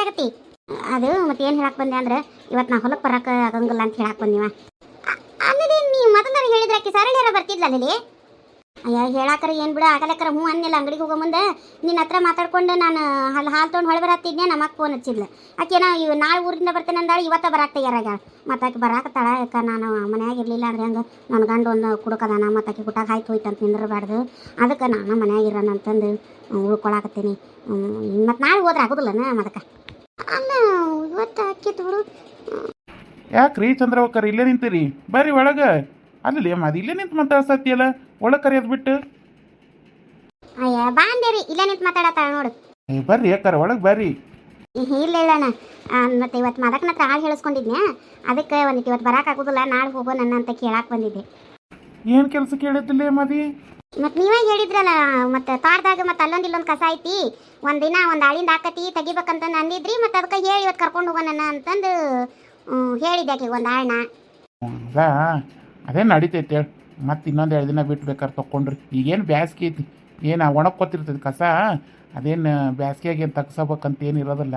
ಆಗತ್ತಿ ಅದು ಮತ್ತೆ ಏನು ಹೇಳಕ್ಕೆ ಬಂದೆ ಅಂದ್ರೆ ಇವತ್ತು ನಾ ಹೊಲಕ್ಕೆ ಬರಕ್ಕೆ ಆಗಂಗಿಲ್ಲ ಅಂತ ಹೇಳಕ್ಕೆ ಬಂದಿವ. ಅಲ್ಲಿ ನೀವು ಮೊದಲಾರ ಹೇಳಿದ್ರೆ ಆಕಿ ಸರಳಿಯಾರ ಬರ್ತಿದ್ಲ ಅಲ್ಲಿ. ಅಯ್ಯ ಹೇಳಾಕರ ಏನು ಬಿಡ ಆಗಲಕ್ಕರ ಹ್ಞೂ ಅನ್ನಿಲ್ಲ. ಅಂಗಡಿಗೆ ಹೋಗೋ ಮುಂದೆ ನಿನ್ನ ಹತ್ರ ಮಾತಾಡ್ಕೊಂಡು ನಾನು ಅಲ್ಲಿ ಹಾಲು ತೊಗೊಂಡು ಹೊಳೆ ಬರತ್ತಿದ್ನೆ. ನಮ್ಮಕ್ಕ ಫೋನ್ ಹಚ್ಚಿದ್ಲು. ಆಕೆನೋ ಇವ್ ನಾಳೆ ಊರಿಂದ ಬರ್ತೇನೆ ಅಂದಾಳು. ಇವತ್ತ ಬರಾಕ್ತ ಯಾರಾಗ್ಯಾಳ. ಮತ್ತು ಆಕೆ ಬರಾಕತ್ತಾಳ. ಯಾಕೆ ನಾನು ಮನ್ಯಾಗ ಇರಲಿಲ್ಲ ಅಂದ್ರೆ ಹಂಗೆ ನನ್ನ ಗಂಡು ಒಂದು ಕುಡುಕದಾನ. ಮತ್ತು ಆಕೆ ಕುಟಾಗ ಆಯ್ತು ಹೋಯ್ತು ಅಂತ ನಿಂದಿರಬಾರ್ದು. ಅದಕ್ಕೆ ನಾನು ಮನ್ಯಾಗ ಇರೋಣ ಅಂತಂದು ಉಳ್ಕೊಳಕತ್ತೀನಿ. ಮತ್ತು ನಾಳೆ ಹೋದ್ರೆ ಆಗೋದಿಲ್ಲನ ಅದಕ್ಕೆ. ಅಲ್ಲ ಇವತ್ತು ಆಕಿತ್ತು ಬಿಡು. ಯಾಕ್ರಿ ಚಂದ್ರವಕ್ಕರ್ ಇಲ್ಲೇ ನಿಂತೀರಿ? ಬರ್ರಿ ಒಳಗೆ. ಅಲ್ಲಿ ಅದು ಇಲ್ಲೇ ನಿಂತು ಮಾತಾಡ್ಸತ್ತಿಯಲ್ಲ, ಒಳಗೆ ಕರೆಯೋದು ಬಿಟ್ಟು. ಅಯ್ಯ ಬಾಂದೇರಿ ಇಲ್ಲೇ ನಿಂತು ಮಾತಾಡತ್ತಾಳ ನೋಡು. ಬರ್ರಿ ಯಾಕಾರ ಒಳಗೆ ಬರ್ರಿ. ಇಲ್ಲ ಇಲ್ಲಣ್ಣ, ಮತ್ತು ಇವತ್ತು ಮದಕನ ಹತ್ರ ಹಾಳು ಹೇಳಿಸ್ಕೊಂಡಿದ್ನೆ. ಅದಕ್ಕೆ ಒಂದಿಟ್ಟು ಇವತ್ತು ಬರಕ್ಕೆ ಆಗೋದಿಲ್ಲ, ನಾಳೆ ಹೋಗೋ ನನ್ನ ಅಂತ ಕೇಳಕ್ಕೆ ಬಂದಿದ್ದೆ. ಏನು ಕೆಲಸ ಕೇಳಿದ್ದಿಲ್ಲ ಮದಿ? ಮತ್ತು ನೀವೇ ಹೇಳಿದ್ರಲ್ಲ, ಮತ್ತು ತೋಟದಾಗ ಮತ್ತು ಅಲ್ಲೊಂದು ಇಲ್ಲೊಂದು ಕಸ ಐತಿ, ಒಂದಿನ ಒಂದು ಆಳಿಂದ ಹಾಕತಿ ತೆಗಿಬೇಕಂತಂದು ಅಂದಿದ್ರಿ. ಮತ್ತು ಅದಕ್ಕೆ ಹೇಳಿ ಇವತ್ತು ಕರ್ಕೊಂಡು ಹೋಗೋಣ ಅಂತಂದು ಹೇಳಿದ್ದೆ ಆಕೆಗೆ ಒಂದು ಆಳನ್ನ. ಅದ ಅದೇ ನಡಿತೈತೆ ಹೇಳಿ. ಮತ್ತು ಇನ್ನೊಂದು 2 ದಿನ ಬಿಟ್ಟು ಬೇಕಾದ್ರೆ ತೊಗೊಂಡ್ರಿ. ಈಗೇನು ಬ್ಯಾಸ್ಗೆ ಐತಿ, ಏನು ಒಣಕ್ಕೊತಿರ್ತದೆ ಕಸ. ಅದೇನು ಬ್ಯಾಸ್ಗೆಯಾಗಿ ಏನು ತೆಗ್ಸಬೇಕಂತ ಏನು ಇರೋದಿಲ್ಲ.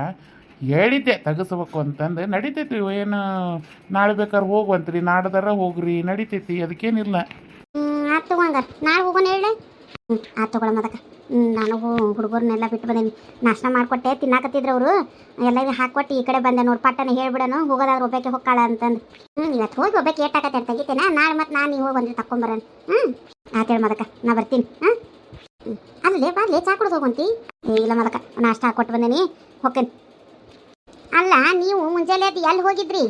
ಹೇಳಿದ್ದೆ ತೆಗಿಸ್ಬೇಕು ಅಂತಂದು. ನಡಿತೈತಿ. ಏನು ನಾಳೆ ಬೇಕಾದ್ರೆ ಹೋಗುವಂತ್ರಿ, ನಾಡ್ದಾರ ಹೋಗ್ರಿ, ನಡಿತೈತಿ. ಅದಕ್ಕೇನಿಲ್ಲ. ಆತು ತಗೊಂಗಾರ ನಾಳೆ ಹೋಗೋಣ ಹೇಳಿ. ಆತು ತಗೊಳ ಮದಕ. ನಾನು ಹುಡುಗರನ್ನೆಲ್ಲ ಬಿಟ್ಟು ಬಂದೇನಿ. ನಾಷ್ಟ ಮಾಡಿಕೊಟ್ಟೆ, ತಿನ್ನಾಕತ್ತಿದ್ರು ಅವರು. ಎಲ್ಲರಿಗೂ ಹಾಕ್ಕೊಟ್ಟು ಈ ಕಡೆ ಬಂದೆ ನೋಡಿ. ಪಟ್ಟನ ಹೇಳ್ಬಿಡೋನು ಹೋಗೋದಾದ್ರೆ ಒಬ್ಬಕ್ಕೆ ಹೋಗ್ಕಾಳ ಅಂತಂದು. ಇವತ್ತು ಹೋಗಿ ಒಬ್ಬಕ್ಕೆ ಏಟಾಕತ್ತೆ ಅಂತ ತೆಗಿತೇನೆ. ನಾಳೆ ಮತ್ತು ನಾನು ನೀವು ಹೋಗಿ ಬಂದು ತಗೊಂಬರೋಣ. ಆತೇಳಿ ಮದಕ, ನಾ ಬರ್ತೀನಿ. ಅಲ್ಲೇ ಬರ್ಲಿ ಚಾ ಕುಡ್ದು ಹೋಗಂತಿ. ಇಲ್ಲ ಮದಕ, ನಾಷ್ಟ ಹಾಕ್ಕೊಟ್ಟು ಬಂದೇನಿ, ಹೋಗ್ತೇನೆ. ಅಲ್ಲ ನೀವು ಮುಂಜಾನೆ ಅದು ಎಲ್ಲಿ ಹೋಗಿದ್ರಿ?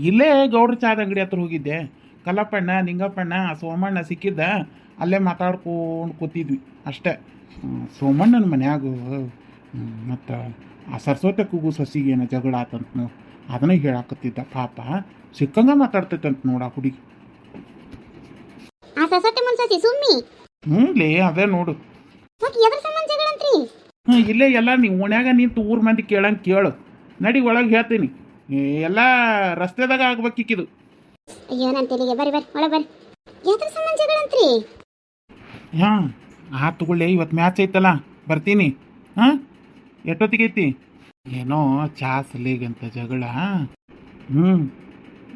ಇಲ್ಲೇ ಗೌಡ್ರ ಚಾದ ಅಂಗಡಿ ಹತ್ರ ಹೋಗಿದ್ದೆ. ಕಲ್ಲಪ್ಪಣ್ಣ, ನಿಂಗಪ್ಪಣ್ಣ, ಸೋಮಣ್ಣ ಸಿಕ್ಕಿದ್ದ. ಅಲ್ಲೇ ಮಾತಾಡ್ಕೊಂಡು ಕೂತಿದ್ವಿ ಅಷ್ಟೇ. ಸೋಮಣ್ಣನ ಮನ್ಯಾಗ ಮತ್ತು ಆ ಸರಸ್ವತಿ ಕೂಗು ಸೊಸಿಗೆ ಏನೋ ಜಗಳ ಆತಂತ ನೋಡಿ. ಅದನ್ನ ಹೇಳಾಕತ್ತಿದ್ದ. ಪಾಪ ಸಿಕ್ಕಂಗ ಮಾತಾಡ್ತೈತಂತ ನೋಡ ಹುಡುಗಿ. ಆ ಸರಸ್ವತಿ ಮುನ್ಸತಿ ಸುಮ್ಮಿ ಲೇ ಅದೇ ನೋಡು. ಎದ್ರ ಸಂಬಂಧ ಜಗಳಂತ್ರಿ? ಇಲ್ಲೇ ಎಲ್ಲ ನೀವು ಓಣ್ಯಾಗ ನಿಂತು ಊರ್ ಮಂದಿ ಕೇಳಂಗೆ ಕೇಳು. ನಡಿ ಒಳಗೆ ಹೇಳ್ತೀನಿ. ಎಲ್ಲ ರಸ್ತೆದಾಗ ಆಗ್ಬೇಕಿಕ್ಕಿದು. ಏನಂತೀರಿಗೆ? ಬರ್ರಿ ಬರ್ರಿ ಒಳಗೆ ಬರ್ರಿ. ಎದ್ರ ಸಂಬಂಧ ಜಗಳಂತ್ರಿ? ಹಾಂ ತಗೊಳ್ಳಿ. ಇವತ್ತು ಮ್ಯಾಚ್ ಐತಲ್ಲ, ಬರ್ತೀನಿ. ಹಾಂ ಎಷ್ಟೊತ್ತಿಗೆ ಐತಿ? ಏನೋ ಚಾ ಸಲಿಗಂತ ಜಗಳ.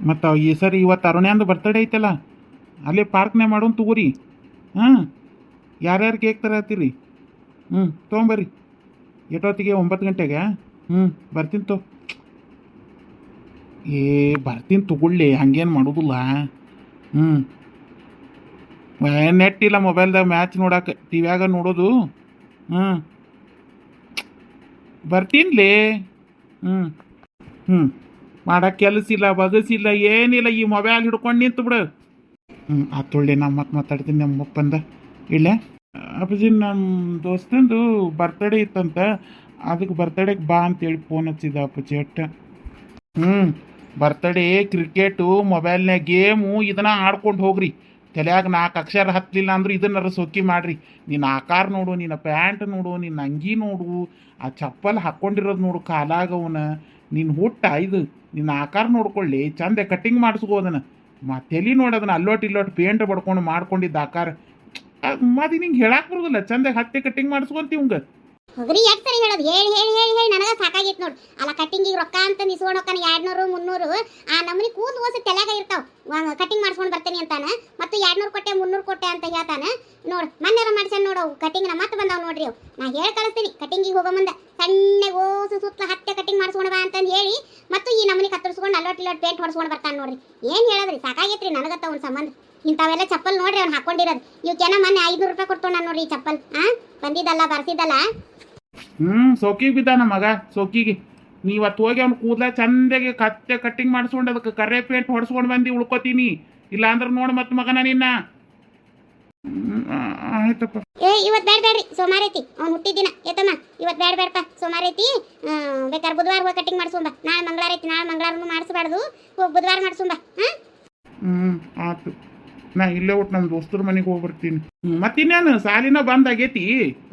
ಮತ್ತು ಈ ಸರಿ ಇವತ್ತು ಅರುಣ್ಯಾಂದು ಬರ್ತಡೇ ಐತಲ್ಲ, ಅಲ್ಲೇ ಪಾರ್ಕ್ನೇ ಮಾಡೋಣ ತಗೋರಿ. ಹಾಂ ಯಾರ್ಯಾರು ಕೇಕ್ ತರತ್ತೀರಿ? ತೊಗೊಂಬರ್ರಿ. ಎಷ್ಟೊತ್ತಿಗೆ? 9 ಗಂಟೆಗೆ. ಬರ್ತೀನಿ ಬರ್ತೀನಿ ತಗೊಳ್ಳಿ. ಹಂಗೇನು ಮಾಡೋದಿಲ್ಲ. ನೆಟ್ ಇಲ್ಲ ಮೊಬೈಲ್ದಾಗ ಮ್ಯಾಚ್ ನೋಡಕ್ಕೆ, ಟಿವ್ಯಾಗ ನೋಡೋದು. ಬರ್ತೀನಿಲೇ. ಮಾಡಕ್ಕೆ ಕೆಲಸ ಇಲ್ಲ, ಬಗಸಿಲ್ಲ, ಏನಿಲ್ಲ. ಈ ಮೊಬೈಲ್ ಹಿಡ್ಕೊಂಡು ನಿಂತು ಬಿಡು. ತೊಳ್ಳಿ. ನಾ ಮತ್ತೆ ಮಾತಾಡ್ತೀನಿ ನಮ್ಮಪ್ಪಂದ. ಇಲ್ಲೇ ಅಪ್ಪಾಜಿ, ನಮ್ಮ ದೋಸ್ತಂದು ಬರ್ತಡೇ ಇತ್ತಂತ, ಅದಕ್ಕೆ ಬರ್ತಡೇಗೆ ಬಾ ಅಂತೇಳಿ ಫೋನ್ ಹಚ್ಚಿದ ಅಪ್ಪಾಜಿ. ಅಟ್ಟ ಬರ್ತಡೇ, ಕ್ರಿಕೆಟು, ಮೊಬೈಲ್ನಾಗ ಗೇಮು ಇದನ್ನ ಆಡ್ಕೊಂಡು ಹೋಗ್ರಿ. ತಲೆಯಾಗ 4 ಅಕ್ಷರ ಹತ್ತಲಿಲ್ಲ ಅಂದ್ರೆ ಇದನ್ನಾರ ಸೊಕ್ಕಿ ಮಾಡ್ರಿ. ನಿನ್ನ ಆಕಾರ ನೋಡು, ನಿನ್ನ ಪ್ಯಾಂಟ್ ನೋಡು, ನಿನ್ನ ಅಂಗಿ ನೋಡು, ಆ ಚಪ್ಪಲ್ ಹಾಕ್ಕೊಂಡಿರೋದು ನೋಡು ಕಾಲಾಗವನ. ನಿನ್ನ ಹುಟ್ಟ ಇದು, ನಿನ್ನ ಆಕಾರ ನೋಡ್ಕೊಳ್ಳಿ. ಚಂದ ಕಟ್ಟಿಂಗ್ ಮಾಡಿಸ್ಕೋದನ. ತಲೆ ನೋಡೋದನ್ನ ಅಲ್ಲೋಟ್ ಇಲ್ಲೋಟ್ ಪೇಂಟ್ ಬಡ್ಕೊಂಡು ಮಾಡ್ಕೊಂಡಿದ್ದ ಆಕಾರ. ಮದಿ ನಿಂಗೆ ಹೇಳಕ್ಕೆ ಬರೋದಿಲ್ಲ. ಚಂದ ಹತ್ತೆ ಕಟ್ಟಿಂಗ್ ಮಾಡಿಸ್ಕೊಂತೀವಿ ಹಂಗೆ. ಹೋಗ್ರಿ. ಯಾಕೆ ಸರಿ ಹೇಳೋದು? ಹೇಳಿ ಹೇಳಿ ಹೇಳಿ ಹೇಳಿ ನನಗೆ ಸಾಕಾಗಿತ್ತು ನೋಡಿ. ಅಲ್ಲ ಕಟ್ಟಿಂಗಿಗೆ ರೊಕ್ಕ ಅಂತ ನಿಸ್ಕೊಂಡು ಹೋಗ್ತಾನೆ 200 300. ಆ ನಮ್ಮನಿ ಕೂದು ಓಸಿ ತಲೆಯಾಗ ಇರ್ತಾವ. ಕಟ್ಟಿಂಗ್ ಮಾಡ್ಸ್ಕೊಂಡು ಬರ್ತೇನೆ ಅಂತಾನೆ. ಮತ್ತು 200 ಕೊಟ್ಟೆ 300 ಕೊಟ್ಟೆ ಅಂತ ಹೇಳ್ತಾನೆ ನೋಡು. ಮೊನ್ನೆರ ಮಾಡ್ಸ್ಯಾನ ನೋಡು ಕಟ್ಟಿಂಗ್ನ. ಮತ್ತೆ ಬಂದಾವ ನೋಡ್ರಿ ಅವು. ನಾ ಹೇಳಿ ಕಳಿಸ್ತೀನಿ ಕಟ್ಟಿಂಗಿಗೆ ಹೋಗೋ ಮುಂದೆ ಸಣ್ಣಗೆ ಓಸು ಸುತ್ತಲ ಹತ್ತೆ ಕಟ್ಟಿಂಗ್ ಮಾಡಿಸ್ಕೊಂಡು ಬಾ ಅಂತಂದು ಹೇಳಿ, ಮತ್ತು ಈ ನಮ್ಮನಿ ಕತ್ತರಿಸ್ಕೊಂಡು ಅಲ್ಲೋಟ್ ಇಲ್ಲೋಟ್ ಪೇಂಟ್ ಹೊಡ್ಸ್ಕೊಂಡು ಬರ್ತಾನೆ ನೋಡ್ರಿ. ಏನು ಹೇಳೋದ್ರಿ? ಸಾಕಾಗೈತ್ರಿ ನನಗತ್ತ ಒಂದು ಸಂಬಂಧ. ಇಂಥವೆಲ್ಲ ಚಪ್ಪಲ್ ನೋಡ್ರಿ ಅವ್ನು ಹಾಕೊಂಡಿರೋದು. ಇವಕ್ಕೆನ ಮೊನ್ನೆ 500 ರೂಪಾಯಿ ಕೊಟ್ಟು ನಾನು ನೋಡ್ರಿ ಈ ಚಪ್ಪಲ್. ಬಂದಿದ್ದಲ್ಲ ಬರ್ಸಿದ್ದಲ್ಲ. ಸೋಕಿಗೆ ಬಿದ್ದಾನ ಮಗ. ಸೋಕಿಗೆ ನೀವತ್ತು ಹೋಗಿ ಅವ್ನು ಕೂದಲ ಚಂದಾಗೆ ಕಟ್ಟಿಂಗ್ ಮಾಡಿಸ್ಕೊಂಡು ಅದಕ್ಕೆ ಕರೆ ಪೇಂಟ್ ಹೊಡ್ಸ್ಕೊಂಡು ಬಂದು ಉಳ್ಕೊತೀನಿ. ಇಲ್ಲ ಅಂದ್ರೆ ನೋಡಿ ಮತ್ತೆ ಮಗನ ನಿನ್ನ. ಆಯ್ತಪ್ಪ. ಇವತ್ತು ಬೇಡ್ರಿ ಸೋಮಾರ ಐತಿ ಅವ್ನು ಹುಟ್ಟಿದಿನ. ಏತಮ್ಮ ಇವತ್ತು ಬೇಡಪ್ಪ ಸೋಮಾರ ಐತಿ. ಬೇಕಾದ್ರೆ ಬುಧವಾರ ಹೋಗಿ ಕಟ್ಟಿಂಗ್ ಮಾಡಿಸ್ಕೊಂಬ. ನಾಳೆ ಮಂಗಳವಾರ ಐತಿ, ನಾಳೆ ಮಂಗಳವಾರನು ಮಾಡಿಸ್ಬಾರ್ದು. ಹೋಗಿ ಬುಧವಾರ ಮಾಡಿಸ್ಕೊಂಬ. ಆಯ್ತು. ನಾ ಇಲ್ಲೇ ಒಟ್ಟು ನಮ್ಮ ದೋಸ್ತರ ಮನೆಗೆ ಹೋಗಿ ಬರ್ತೀನಿ. ಮತ್ತಿನ್ನೇನು ಸಾಲಿನ ಬಂದಾಗೈತಿ,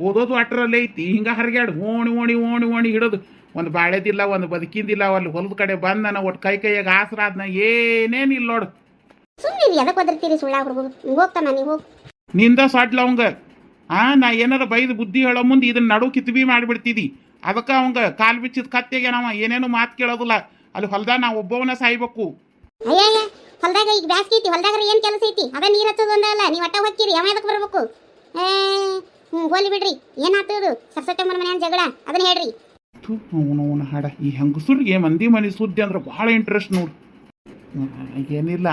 ಓದೋದು ಅಟ್ರಲ್ಲೇ ಐತಿ. ಹಿಂಗೆ ಹರಿಗಾಡು ಓಣಿ ಓಣಿ ಓಣಿ ಓಣಿ ಹಿಡೋದು. ಒಂದು ಬಾಳೆದಿಲ್ಲ, ಒಂದು ಬದುಕಿಂದಿಲ್ಲ. ಅಲ್ಲಿ ಹೊಲದ ಕಡೆ ಬಂದ ನಾ ಒಟ್ಟು ಕೈಯಾಗ ಆಸರಾದ್ನ ಏನೇನಿಲ್ಲ ನೋಡು. ಸುಮ್ಮನೆ ಅದಕ್ಕೆ ಒದರ್ತೀರಿ ಸುಳ್ಳ ಹುಡುಗರು. ಹೋಗ್ತಾನ ನೀವು ಹೋಗಿ. ನಿಂದ ಸಾಟ್ಲ ಅವಂಗ. ನಾ ಏನಾರ ಬೈದು ಬುದ್ಧಿ ಹೇಳೋ ಮುಂದೆ ಇದನ್ನ ನಡು ಕಿತ್ಬಿ ಮಾಡಿಬಿಡ್ತಿದ್ದಿ. ಅದಕ್ಕೆ ಅವಂಗ ಕಾಲು ಬಿಚ್ಚಿದ ಕತ್ತೆಗೆ ನಾವ ಏನೇನು ಮಾತು ಕೇಳೋದಿಲ್ಲ. ಅಲ್ಲಿ ಹೊಲ್ದಾಗ ನಾ ಒಬ್ಬವನ್ನ ಸಾಯ್ಬೇಕು. ಅಯ್ಯಯ್ಯ ಹೊಲ್ದಾಗ ಈಗ ಬ್ಯಾಸ್ಗಿ ಐತಿ, ಹೊಲ್ದಾಗ ಏನು ಕೆಲಸ ಐತಿ? ಅದ ನೀರು ಹಚ್ಚೋದು ಒಂದಲ್ಲ, ನೀವು ಒಟ್ಟ ಹೋಗ್ತೀರಿ, ಯಾವ ಅದಕ್ಕೆ ಬರ್ಬೇಕು? ಹೋಲಿ ಬಿಡ್ರಿ, ಏನಾಗ್ತದು ಸರ್ಸಟ್ಟಮ್ಮನ ಮನ್ಯಾನ ಜಗಳ ಅದನ್ನ ಹೇಳ್ರಿ. ಅವನವನ ಹಾಡ ಈ ಹೆಂಗಸರಿಗೆ ಮಂದಿ ಮನೆ ಸುದ್ದಿ ಅಂದ್ರೆ ಭಾಳ ಇಂಟ್ರೆಸ್ಟ್ ನೋಡಿ. ಏನಿಲ್ಲ,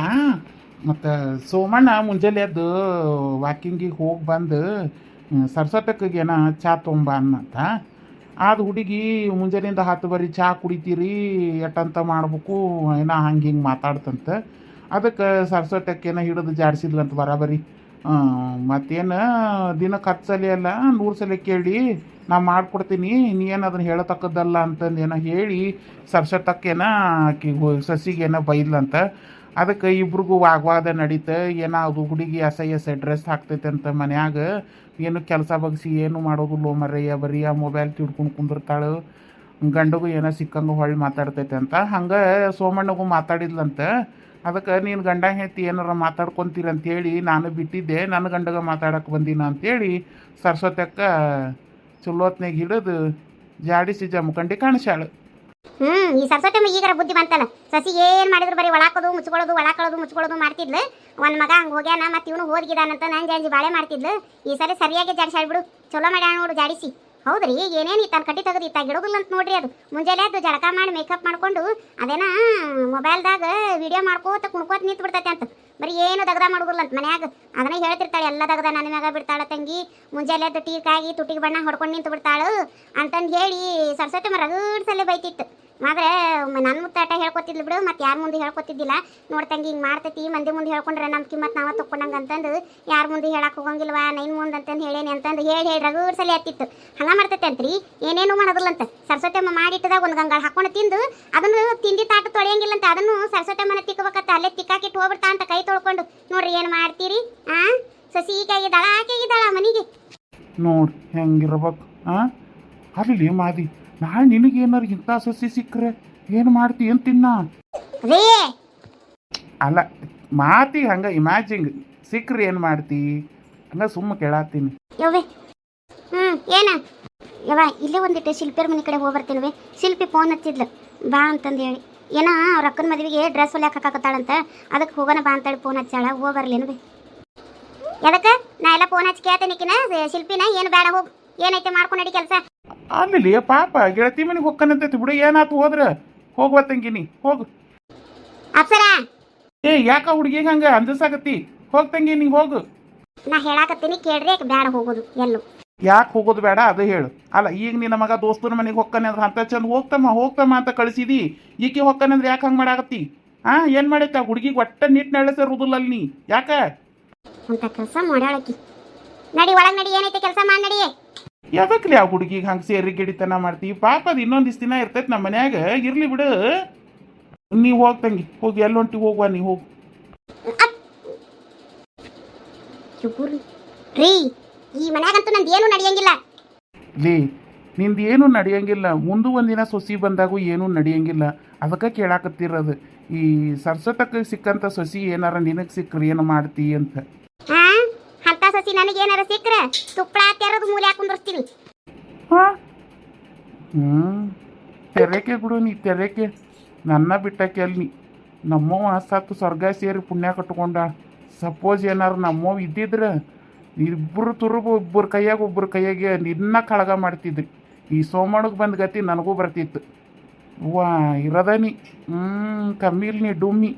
ಮತ್ತು ಸೋಮಣ್ಣ ಮುಂಜಾನೆ ಎದ್ದು ವಾಕಿಂಗಿಗೆ ಹೋಗಿ ಬಂದು ಸರ್ಸಟ್ಟಕ್ಕೇನ ಚಾ ತೊಂಬ ಅನ್ನಂತ. ಅದು ಹುಡುಗಿ ಮುಂಜಾನೆಯಿಂದ 10 ಬರೀ ಚಾ ಕುಡಿತೀರಿ ಎಟ್ಟಂತ ಮಾಡ್ಬೇಕು ಏನೋ ಹಂಗೆ ಹಿಂಗೆ ಮಾತಾಡ್ತಂತ. ಅದಕ್ಕೆ ಸರ್ಸಟ್ಟಕ್ಕೇನ ಹಿಡಿದು ಜಾಡಿಸಿದ್ಲಂತ ಬರಾಬರಿ. ಮತ್ತೇನು ದಿನಕ್ಕೆ 10 ಸಲ ಅಲ್ಲ 100 ಸಲ ಕೇಳಿ ನಾ ಮಾಡ್ಕೊಡ್ತೀನಿ, ನೀ ಏನು ಅದನ್ನು ಹೇಳತಕ್ಕದ್ದಲ್ಲ ಅಂತಂದು ಏನೋ ಹೇಳಿ ಸರ್ಸಟ್ಟಕ್ಕೇನ ಆಕಿ ಸಸಿಗೇನೋ ಬೈದ್ಲಂತ. ಅದಕ್ಕೆ ಇಬ್ರಿಗೂ ವಾಗ್ವಾದ ನಡೀತ. ಏನೋ ಅದು ಹುಡುಗಿ ಎಸ್ ಅಡ್ರೆಸ್ ಹಾಕ್ತೈತೆ ಅಂತ ಮನ್ಯಾಗ. ಏನು ಕೆಲಸ ಬಗ್ಸಿ ಏನು ಮಾಡೋದಿಲ್ಲ ಮರ್ರಯ್ಯ, ಬರೀ ಆ ಮೊಬೈಲ್ ತಿಡ್ಕೊಂಡು ಕುಂದಿರ್ತಾಳು. ಗಂಡಗೂ ಏನೋ ಸಿಕ್ಕಂಗೆ ಹೊಳ್ಳಿ ಮಾತಾಡ್ತೈತೆ ಅಂತ. ಹಂಗೆ ಸೋಮಣ್ಣಗೂ ಮಾತಾಡಿದ್ಲಂತ. ಅದಕ್ಕೆ ನೀನು ಗಂಡ ಹೆಂಡತಿ ಏನಾರ ಮಾತಾಡ್ಕೊತೀರ ಅಂತೇಳಿ ನಾನು ಬಿಟ್ಟಿದ್ದೆ, ನನ್ನ ಗಂಡಗ ಮಾತಾಡಕ್ಕೆ ಬಂದಿನ ಅಂತೇಳಿ ಸರಸ್ವತಕ್ಕ ಚಲೋತ್ನಾಗ ಹಿಡಿದು ಜಾಡಿಸಿ ಜಮ್ಕಂಡು ಕಾಣಿಸ್ಯಾಳು. ಈ ಸರ್ಸಟ್ಟಮ್ಮ ಈಗಾರ ಬುದ್ಧಿ ಬಂತಲ್ಲ. ಸಸಿ ಏನು ಮಾಡಿದ್ರು ಬರೀ ಒಳಾಕೋದು ಮುಚ್ಕೊಳ್ಳೋದು ಒಳಾಕೊಳ್ಳೋದು ಮುಚ್ಕೊಳ್ಳೋದು ಮಾಡ್ತಿದ್ಲು. ಒಂದು ಮಗ ಹಂಗೆ ಹೋಗ್ಯಾನ, ಮತ್ತೆ ಇವನು ಹೋದ್ಗಿದಾನಂತ ನಂಗೆ ಜಾಂಜಿ ಬಾಳೆ ಮಾಡ್ತಿದ್ಲು. ಈ ಸರಿ ಸರಿಯಾಗಿ ಜಾಡಿಸಾಡ್ಬಿಡು, ಚಲೋ ಮಾಡ್ಯಾಳ ನೋಡು ಜಾಡಿಸಿ. ಹೌದ್ರಿ, ಏನೇನು ತನ್ನ ಕಟ್ಟಿ ತೆಗೆದು ಇತ್ತಾಗಿಡೋದಿಲ್ಲ ಅಂತ ನೋಡ್ರಿ. ಅದು ಮುಂಜಾನೆ ಅದು ಜಳಕ ಮಾಡಿ ಮೇಕಪ್ ಮಾಡ್ಕೊಂಡು ಅದೇನ ಮೊಬೈಲ್ದಾಗ ವಿಡಿಯೋ ಮಾಡ್ಕೋತ ಕುಣ್ಕೋತ ನಿಂತು ಬಿಡ್ತೈತೆ ಅಂತ. ಬರೀ ಏನು ದಗದ ಮಾಡೋದಿಲ್ಲ ಅಂತ ಮನ್ಯಾಗ. ಅದನ್ನ ಹೇಳ್ತಿರ್ತಾಳೆ, ಎಲ್ಲ ದಗದ ನನ್ನ ಮ್ಯಾಗ ಬಿಡ್ತಾಳ ತಂಗಿ, ಮುಂಜಾನೆ ಎದ್ದು ಟೀಕಾಗಿ ತುಟಿಗೆ ಬಣ್ಣ ಹೊಡ್ಕೊಂಡು ನಿಂತು ಬಿಡ್ತಾಳು ಅಂತಂದು ಹೇಳಿ ಸರ್ಸಟ್ಟಮ್ಮ ರಗಡ್ಸಲ್ಲೇ ಬೈತಿತ್ತು. ಆದ್ರೆ ನನ್ನ ಮುತ್ತಾಟ ಹೇಳ್ಕೊತಿದ್ಲು ಬಿಡು, ಮತ್ತೆ ಯಾರ ಮುಂದೆ ಹೇಳ್ಕೊತಿದ್ದಿಲ್ಲ. ನೋಡ್ತಂಗಿ ಹಿಂಗೆ ಮಾಡ್ತೈತಿ, ಮಂದಿ ಮುಂದೆ ಹೇಳ್ಕೊಂಡ್ರೆ ನಮ್ಮ ಕಿಮ್ಮತ್ ನಾವ ತಕ್ಕೊಂಡಂಗೆ ಅಂತಂದು ಯಾರ ಮುಂದೆ ಹೇಳಕ್ಕೆ ಹೋಗಂಗಿಲ್ವಾ ನೈನ್ ಮುಂದೆ ಅಂತಂದು ಹೇಳೇನಿ ಅಂತಂದು ಹೇಳಿ ರಗಡ್ಸಲಿ ಹತ್ತಿತ್ತು. ಹಂಗೆ ಮಾಡ್ತೈತೆ ಅಂತ್ರಿ, ಏನೇನು ಮಾಡೋದಿಲ್ಲಂತ. ಸರ್ಸಟ್ಟಮ್ಮ ಮಾಡಿಟ್ಟದಾಗ ಒಂದು ಗಂಗಾಳ ಹಾಕೊಂಡು ತಿಂದು ಅದನ್ನು ತಿಂದಿ ತಾಟ ತೊಳೆಯಂಗಿಲ್ಲಂತ. ಅದನ್ನು ಸರ್ಸಟ್ಟಮ್ಮನ ತಿಕ್ಕಬೇಕತ್ತ, ಅಲ್ಲೇ ತಿಕ್ಕಾಕಿಟ್ಟು ಹೋಗ್ಬಿಡ್ತಾ ಅಂತ ಕೈ ತೊಳ್ಕೊಂಡು. ನೋಡ್ರಿ ಏನು ಮಾಡ್ತೀರಿ? ಸಸಿ ಈಗಾಗಿದ್ದಾಳ ಆಕೆಗಿದ್ದಾಳ ಮನೆಗೆ ನೋಡಿ ಹೆಂಗಿರ್ಬೇಕು. ಅಲ್ಲಿ ಮಾದಿ ನಾಳೆ ನಿನಗೇನಾರು ಇಂಥ ಸಸಿ ಸಿಕ್ಕರೆ ಏನು ಮಾಡ್ತಿ ಏನು ತಿನ್ನ? ಅಲ್ಲ ಮಾತಿಗೆ ಹಂಗೆ ಇಮ್ಯಾಜಿಂಗ್ ಸಿಕ್ಕ್ರಿ ಏನು ಮಾಡ್ತಿ ಹಂಗೆ ಸುಮ್ಮ ಕೇಳತ್ತೀನಿ. ಯವ್ವೆ ಏನ ಯವ್ವ, ಇಲ್ಲೇ ಒಂದಿಟ್ಟು ಶಿಲ್ಪಿಯರ ಮನೆ ಕಡೆ ಹೋಗಿ ಬರ್ತೀನವೆ. ಶಿಲ್ಪಿ ಫೋನ್ ಹಚ್ಚಿದ್ಲು ಬಾ ಅಂತಂದು ಹೇಳಿ. ಏನೋ ಅವ್ರ ಅಕ್ಕನ ಮದುವೆಗೆ ಡ್ರೆಸ್ ಹೊಲ್ಯಾಕ ಹಾಕಾಕತ್ತಾಳಂತ. ಅದಕ್ಕೆ ಹೋಗೋಣ ಬಾ ಅಂತೇಳಿ ಫೋನ್ ಹಚ್ಚಾಳ. ಹೋಗಿ ಬರ್ಲೇನು ಬೇ? ಎದಕ್ಕೆ ನಾ ಎಲ್ಲ ಫೋನ್ ಹಚ್ಚಿ ಕೇಳ್ತೇನಿಕಿನ ಶಿಲ್ಪಿನ ಏನು ಬೇಡ ಹೋಗಿ, ಏನೈತೆ ಮಾಡ್ಕೊಂಡು ನಡಿ ಕೆಲಸ. ಅಲ್ಲಿ ಪಾಪ ಗೆಳತಿ ಮನೆಗೆ ಹೊಕ್ಕನಂತೈತಿ ಬಿಡು, ಏನಾತು ಹೋದ್ರೆ ಹೋಗುವ ತಂಗಿನಿ ಹೋಗು. ಅಪ್ಸರ ಯಾಕ ಹುಡುಗಿಗೆ ಹಂಗೆ ಅಂಜಸಾಗತ್ತಿ? ಹೋಗ್ ತಂಗಿ ನೀ ಹೋಗು. ನಾ ಹೇಳಾಕತ್ತೀನಿ ಕೇಳ್ರಿ, ಬೇಡ ಹೋಗೋದು ಎಲ್ಲೂ. ಯಾಕೆ ಹೋಗೋದು ಬೇಡ ಅದು ಹೇಳು. ಅಲ್ಲ ಈಗ ನಿನ್ನ ಮಗ ದೋಸ್ತನ ಮನೆಗೆ ಹೊಕ್ಕನೆ ಅಂದ್ರೆ ಅಂತ ಚಂದ ಹೋಗ್ತಮ್ಮ ಅಂತ ಕಳಿಸಿದಿ. ಈಕೆ ಹೊಕ್ಕನೆ ಅಂದ್ರೆ ಯಾಕೆ ಹಂಗೆ ಮಾಡಾಕತ್ತಿ? ಏನು ಮಾಡೈತೆ ಆ ಹುಡುಗಿಗೆ ಒಟ್ಟ ನೀಟ್ ನಡೆಸಿರುದಿಲ್ಲ ಅಲ್ಲಿ ನೀ ಯಾಕೆ ಅಂತ ಕೆಲಸ ಮಾಡ್ಯಾಳಕಿ. ನಡಿ ಒಳಗೆ ನಡಿ, ಏನೈತೆ ಕೆಲಸ ಮಾಡಿ ನಡಿ. ಯಾವಕ್ಲಿ ಆ ಹುಡುಗಿಗೆ ಹಂಗೆ ಸೇರಿ ಗಿಡಿತನ ಮಾಡ್ತಿ? ಪಾಪ ಅದು ಇನ್ನೊಂದಿಷ್ಟು ದಿನ ಇರ್ತೈತೆ ನಮ್ಮ ಮನ್ಯಾಗ, ಇರ್ಲಿ ಬಿಡು. ನೀವು ಹೋಗ್ ತಂಗಿ ಹೋಗಿ, ಎಲ್ಲಿ ಹೊಂಟಿ ಹೋಗುವ ನೀ ಹೋಗು. ರೀ ಈ ಮನ್ಯಾಗಂತೂ ನಂದು ಏನು ನಡೆಯಂಗಿಲ್ಲ. ಲೇ ನಿಂದು ಏನು ನಡೆಯಂಗಿಲ್ಲ, ಮುಂದೆ ಒಂದಿನ ಸೊಸಿ ಬಂದಾಗೂ ಏನೂ ನಡೆಯಂಗಿಲ್ಲ. ಅದಕ್ಕೆ ಕೇಳಾಕತ್ತಿರೋದು. ಈ ಸರ್ಸತಕ್ಕೆ ಸಿಕ್ಕಂತ ಸೊಸಿ ಏನಾರ ನಿನಗೆ ಸಿಕ್ಕ್ರಿ ಏನು ಮಾಡ್ತಿ ಅಂತ. ಅಂತ ಸಸಿ ನನಗೆ ಏನಾರ ಸಿಕ್ಕರೆ ತುಪ್ಪಳ ತೆರದು ಮೂಲೆ ಹಾಕೊಂಡ್ಬರ್ತೀನಿ. ತೆರೆಕೆ ಬಿಡು ನೀ, ತೆರೆಕೆ ನನ್ನ ಬಿಟ್ಟಕ್ಕೆ ಅಲ್ಲಿ ನೀ. ನಮ್ಮವ ಸತ್ತು ಸ್ವರ್ಗ ಸೇರಿ ಪುಣ್ಯ ಕಟ್ಕೊಂಡ. ಸಪೋಸ್ ಏನಾರು ನಮ್ಮವ್ ಇದ್ದಿದ್ರೆ ಇಬ್ಬರು ತುರುಬು ಒಬ್ಬರ ಕೈಯಾಗೆ ನಿನ್ನ ಕಳಗ ಮಾಡ್ತಿದ್ರಿ. ಈ ಸೋಮಣ್ಣಗೆ ಬಂದ ಗತಿ ನನಗೂ ಬರ್ತಿತ್ತು. ವಾ ಇರದ ನೀ ಕಮ್ಮಿಲ್ ನೀ ಡುಮ್ಮಿ.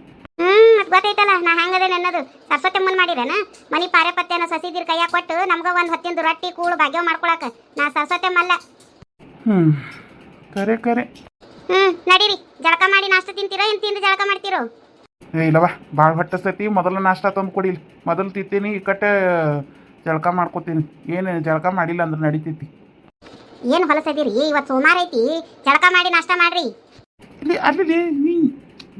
ಗೊತ್ತೈತಲ್ಲ ನಾ ಹೆಂಗದೇನೆ ಅನ್ನೋದು. ಸರ್ಸಟ್ಟಮ್ಮನ್ ಮಾಡಿರೇನ ಮನಿ ಪಾರೆಪತ್ಯನ ಸಸಿದಿರ್ ಕೈಯಾಗ ಕೊಟ್ಟು ನಮ್ಗ ಒಂದು ಹೊತ್ತಿಂದು ರೊಟ್ಟಿ ಕೂಳು ಭಾಗ್ಯ ಮಾಡ್ಕೊಳಕ. ನಾ ಸರ್ಸಟ್ಟಮ್ಮಲ್ಲ. ಕರೆ ನಡೀರಿ, ಜಳಕ ಮಾಡಿ ನಾಷ್ಟ ತಿಂತೀರೋ ಏನು ತಿಂದು ಜಳಕ ಮಾಡ್ತೀರೋ? ಇಲ್ಲವಾ ಭಾಳ ಹೊಟ್ಟಸ್ತೈತಿ, ಮೊದಲು ನಾಷ್ಟ ತಂದು ಕೊಡಿಲಿ. ಮೊದಲು ತಿಂತೀನಿ, ಈ ಕಟ್ಟೆ ಜಳಕ ಮಾಡ್ಕೊತೀನಿ. ಏನು ಜಳಕ ಮಾಡಿಲ್ಲ ಅಂದ್ರೆ ನಡಿತೈತಿ. ಏನು ಹೊಲಸದಿರಿ, ಇವತ್ತು ಸೋಮಾರ ಐತಿ, ಜಳಕ ಮಾಡಿ ನಾಷ್ಟ ಮಾಡ್ರಿ. ಇಲ್ಲಿ ಅಲ್ಲಿ ನೀ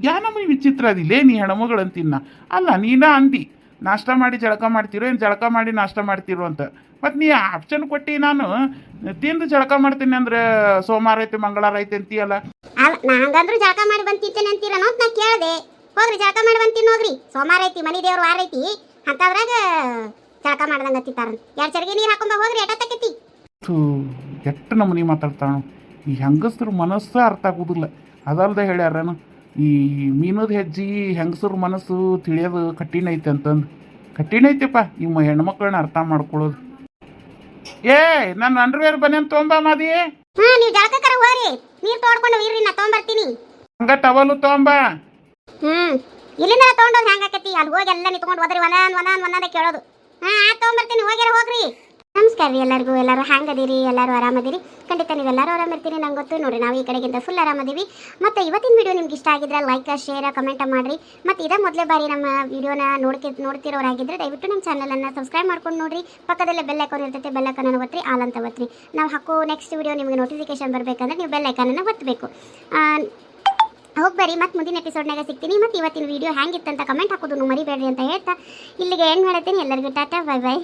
ಯಾನಮ್ಮ ವಿಚಿತ್ರ ಅದಿಲ್ಲೇ, ನೀ ಹೆಣ್ಮಗಳಂತಿನ್ನ. ಅಲ್ಲ ನೀನ ಅಂದಿ ನಾಷ್ಟ ಮಾಡಿ ಜಳಕ ಮಾಡ್ತಿರೋ ಏನು ಜಳಕ ಮಾಡಿ ನಾಷ್ಟ ಮಾಡ್ತಿರೋ ಅಂತ. ಮತ್ತು ನೀ ಆಪ್ಷನ್ ಕೊಟ್ಟು ನಾನು ತಿಂದು ಜಳಕ ಮಾಡ್ತೀನಿ ಅಂದ್ರೆ ಸೋಮವಾರ ಐತೆ ಮಂಗಳವಾರ ಐತೆ ಅಂತೀಯಲ್ಲ. ನಾ ಹಂಗಂದ್ರು ಜಳಕ ಮಾಡಿ ಬಂದು ತಿಂತೇನೆ ಅಂತೀರನೋ ಅಂತ ನಾ ಕೇಳಿದೆ. ಹೋಗ್ರಿ ಜಳಕ ಮಾಡಿ ಬಂದು ಹೋಗ್ರಿ. ಸೋಮವಾರ ಐತಿ, ಮನಿ ದೇವ್ರ ವಾರ ಐತಿ, ಅಂತವ್ರಾಗ ಜಳಕ ಮಾಡ್ದಂಗೆ ಹತ್ತಿತ್ತಾರ. 2 ಚರಿಗೆ ನೀರು ಹಾಕೊಂಬ ಹೋಗ್ರಿ, ಎಟ ತಕ್ಕೈತಿ. ಎಷ್ಟು ನಮೂನಿ ಮಾತಾಡ್ತಾಳು. ಈ ಹೆಂಗಸ್ರ ಮನಸ್ಸು ಅರ್ಥ ಆಗೋದಿಲ್ಲ. ಅದಲ್ದೆ ಹೇಳ್ಯಾರನು ಈ ಮೀನದ ಹೆಜ್ಜೆ ಹೆಂಗಸ್ರ ಮನಸ್ಸು ತಿಳಿಯೋದು ಕಠಿಣ ಐತೆ ಅಂತಂದು. ಕಠಿಣ ಐತೆಪ್ಪ ಈ ಹೆಣ್ಮಕ್ಳನ್ನ ಅರ್ಥ ಮಾಡ್ಕೊಳ್ಳೋದು. ಏ ನನ್ನ ಅಂಡರ್ವೇರ್ ಬನ್ನೇನು ತೊಗೊಂಬ ಮಾದಿ. ನೀವು ಜಳಕಕ್ಕರ ಹೋರಿ, ನೀರು ತೋಡ್ಕೊಂಡು ಇರ್ರಿ, ನಾ ತೊಗೊಂಬರ್ತೀನಿ. ಹಂಗ ಟವಲು ತೊಗೊಂಬ. ಇಲ್ಲಿಂದ ತೊಗೊಂಡೋಗಿ ಹೆಂಗಾಕತಿ, ಅಲ್ಲಿ ಹೋಗಿ ಎಲ್ಲ ನಿಂತ್ಕೊಂಡು ಹೋದ್ರಿ ಒಂದೊಂದೇ ಕೇಳೋದು. ತೊಗೊಂಬರ್ತೀನಿ, ಹೋಗ್ಯಾರ ಹೋಗ್ರಿ. ನಮಸ್ಕಾರ ರೀ ಎಲ್ಲರಿಗೂ. ಎಲ್ಲರೂ ಹ್ಯಾಂಗದಿರಿ? ಎಲ್ಲರೂ ಆರಾಮದಿರಿ? ಖಂಡಿತ ನೀವೆಲ್ಲರೂ ಆರಾಮಿರ್ತೀರಿ, ನಂಗೆ ಗೊತ್ತು ನೋಡಿರಿ. ನಾವು ಈ ಕಡೆಗಿಂತ ಫುಲ್ ಆರಾಮದೀವಿ. ಮತ್ತು ಇವತ್ತಿನ ವಿಡಿಯೋ ನಿಮ್ಗೆ ಇಷ್ಟ ಆಗಿದ್ರೆ ಲೈಕ್, ಶೇರ್, ಕಮೆಂಟ್ ಮಾಡಿರಿ. ಮತ್ತು ಇದೇ ಮೊದಲೇ ಬಾರಿ ನಮ್ಮ ವಿಡಿಯೋನ ನೋಡ್ತಿರೋರಾಗಿದ್ದರೆ ದಯವಿಟ್ಟು ನಮ್ಮ ಚಾನಲನ್ನು ಸಬ್ಸ್ಕ್ರೈಬ್ ಮಾಡ್ಕೊಂಡು ನೋಡಿರಿ. ಪಕ್ಕದಲ್ಲೇ ಬೆಲ್ ಐಕಾನ್ ಇರ್ತೈತೆ, ಬೆಲ್ ಐಕಾನನ್ನು ಒತ್ತಿರಿ, ಆಲ್ ಅಂತ ಒತ್ತಿರಿ. ನಾವು ಹಾಕೋ ನೆಕ್ಸ್ಟ್ ವಿಡಿಯೋ ನಿಮಗೆ ನೋಟಿಫಿಕೇಶನ್ ಬರಬೇಕಂದ್ರೆ ನೀವು ಬೆಲ್ ಐಕಾನನ್ನು ಒತ್ತಬೇಕು. ಹೋಗ್ಬರಿ, ಮತ್ತು ಮುಂದಿನ ಎಪಿಸೋಡ್ನಾಗ ಸಿಗ್ತೀನಿ. ಮತ್ತು ಇವತ್ತಿನ ವಿಡಿಯೋ ಹೆಂಗಿತ್ತಂತ ಕಮೆಂಟ್ ಹಾಕೋದು ಮರಿಬೇಡ್ರಿ ಅಂತ ಹೇಳ್ತಾ ಇಲ್ಲಿಗೆ ಏನು ಹೇಳ್ತೀನಿ. ಎಲ್ಲರಿಗೂ ಟಾಟಾ, ಬೈ ಬೈ.